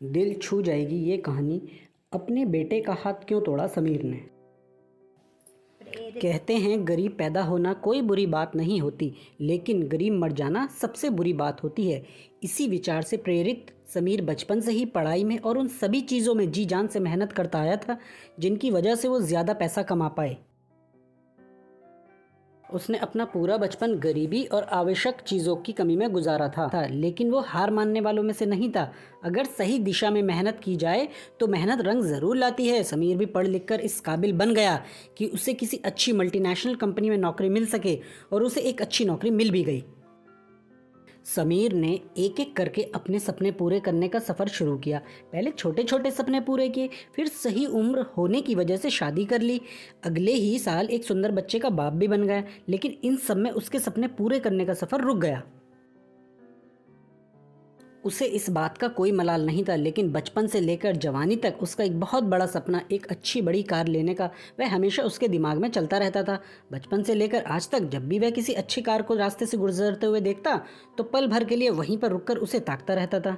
दिल छू जाएगी ये कहानी। अपने बेटे का हाथ क्यों तोड़ा समीर ने। कहते हैं गरीब पैदा होना कोई बुरी बात नहीं होती, लेकिन गरीब मर जाना सबसे बुरी बात होती है। इसी विचार से प्रेरित समीर बचपन से ही पढ़ाई में और उन सभी चीज़ों में जी जान से मेहनत करता आया था जिनकी वजह से वो ज़्यादा पैसा कमा पाए। उसने अपना पूरा बचपन गरीबी और आवश्यक चीज़ों की कमी में गुजारा था, लेकिन वो हार मानने वालों में से नहीं था। अगर सही दिशा में मेहनत की जाए तो मेहनत रंग ज़रूर लाती है। समीर भी पढ़ लिख कर इस काबिल बन गया कि उसे किसी अच्छी मल्टीनेशनल कंपनी में नौकरी मिल सके, और उसे एक अच्छी नौकरी मिल भी गई। समीर ने एक एक करके अपने सपने पूरे करने का सफ़र शुरू किया। पहले छोटे छोटे सपने पूरे किए, फिर सही उम्र होने की वजह से शादी कर ली। अगले ही साल एक सुंदर बच्चे का बाप भी बन गया, लेकिन इन सब में उसके सपने पूरे करने का सफ़र रुक गया। उसे इस बात का कोई मलाल नहीं था, लेकिन बचपन से लेकर जवानी तक उसका एक बहुत बड़ा सपना, एक अच्छी बड़ी कार लेने का, वह हमेशा उसके दिमाग में चलता रहता था। बचपन से लेकर आज तक जब भी वह किसी अच्छी कार को रास्ते से गुजरते हुए देखता तो पल भर के लिए वहीं पर रुककर उसे ताकता रहता था।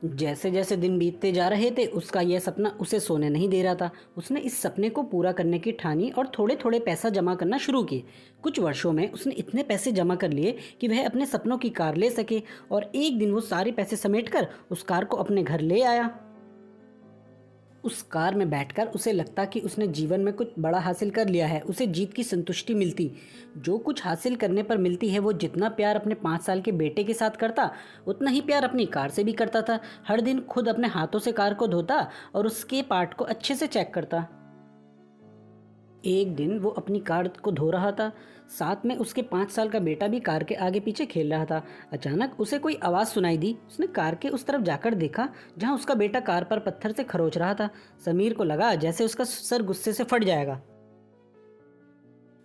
जैसे जैसे दिन बीतते जा रहे थे उसका यह सपना उसे सोने नहीं दे रहा था। उसने इस सपने को पूरा करने की ठानी और थोड़े थोड़े पैसा जमा करना शुरू किए। कुछ वर्षों में उसने इतने पैसे जमा कर लिए कि वह अपने सपनों की कार ले सके, और एक दिन वो सारे पैसे समेटकर उस कार को अपने घर ले आया। उस कार में बैठकर उसे लगता कि उसने जीवन में कुछ बड़ा हासिल कर लिया है। उसे जीत की संतुष्टि मिलती। जो कुछ हासिल करने पर मिलती है वो जितना प्यार अपने 5 साल के बेटे के साथ करता, उतना ही प्यार अपनी कार से भी करता था। हर दिन खुद अपने हाथों से कार को धोता और उसके पार्ट को अच्छे से चेक करता। एक दिन वो अपनी कार को धो रहा था, साथ में उसके 5 साल का बेटा भी कार के आगे पीछे खेल रहा था। अचानक उसे कोई आवाज़ सुनाई दी। उसने कार के उस तरफ जाकर देखा जहां उसका बेटा कार पर पत्थर से खरोच रहा था। समीर को लगा जैसे उसका सर गुस्से से फट जाएगा।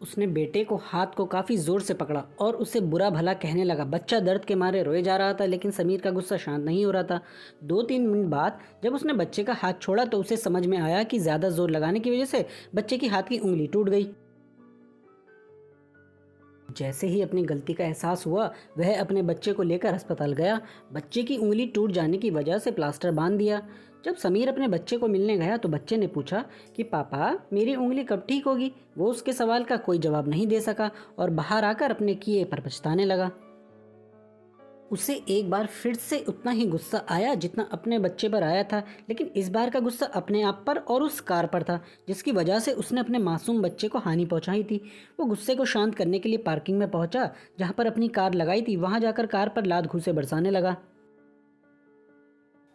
उसने बेटे को हाथ को काफ़ी ज़ोर से पकड़ा और उसे बुरा भला कहने लगा। बच्चा दर्द के मारे रोए जा रहा था, लेकिन समीर का गुस्सा शांत नहीं हो रहा था। 2-3 मिनट बाद जब उसने बच्चे का हाथ छोड़ा तो उसे समझ में आया कि ज़्यादा जोर लगाने की वजह से बच्चे की हाथ की उंगली टूट गई। जैसे ही अपनी गलती का एहसास हुआ, वह अपने बच्चे को लेकर अस्पताल गया। बच्चे की उंगली टूट जाने की वजह से प्लास्टर बांध दिया। जब समीर अपने बच्चे को मिलने गया तो बच्चे ने पूछा कि पापा, मेरी उंगली कब ठीक होगी। वो उसके सवाल का कोई जवाब नहीं दे सका और बाहर आकर अपने किए पर पछताने लगा। उसे एक बार फिर से उतना ही गुस्सा आया जितना अपने बच्चे पर आया था, लेकिन इस बार का गुस्सा अपने आप पर और उस कार पर था जिसकी वजह से उसने अपने मासूम बच्चे को हानि पहुंचाई थी। वो गुस्से को शांत करने के लिए पार्किंग में पहुंचा जहां पर अपनी कार लगाई थी। वहां जाकर कार पर लात घूंसे बरसाने लगा।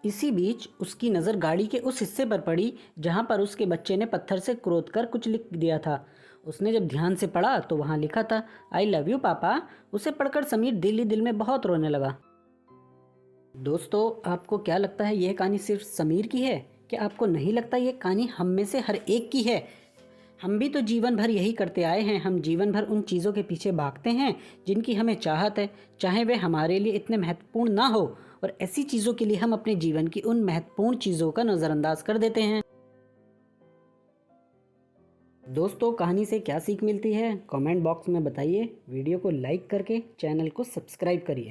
इसी बीच उसकी नज़र गाड़ी के उस हिस्से पर पड़ी जहां पर उसके बच्चे ने पत्थर से क्रोध कर कुछ लिख दिया था। उसने जब ध्यान से पढ़ा तो वहां लिखा था, आई लव यू पापा। उसे पढ़कर समीर दिल ही दिल में बहुत रोने लगा। दोस्तों, आपको क्या लगता है यह कहानी सिर्फ समीर की है? क्या आपको नहीं लगता यह कहानी हम में से हर एक की है? हम भी तो जीवन भर यही करते आए हैं। हम जीवन भर उन चीज़ों के पीछे भागते हैं जिनकी हमें चाहत है, चाहे वे हमारे लिए इतने महत्वपूर्ण ना हो, और ऐसी चीज़ों के लिए हम अपने जीवन की उन महत्वपूर्ण चीज़ों का नज़रअंदाज कर देते हैं। दोस्तों, कहानी से क्या सीख मिलती है कमेंट बॉक्स में बताइए। वीडियो को लाइक करके चैनल को सब्सक्राइब करिए।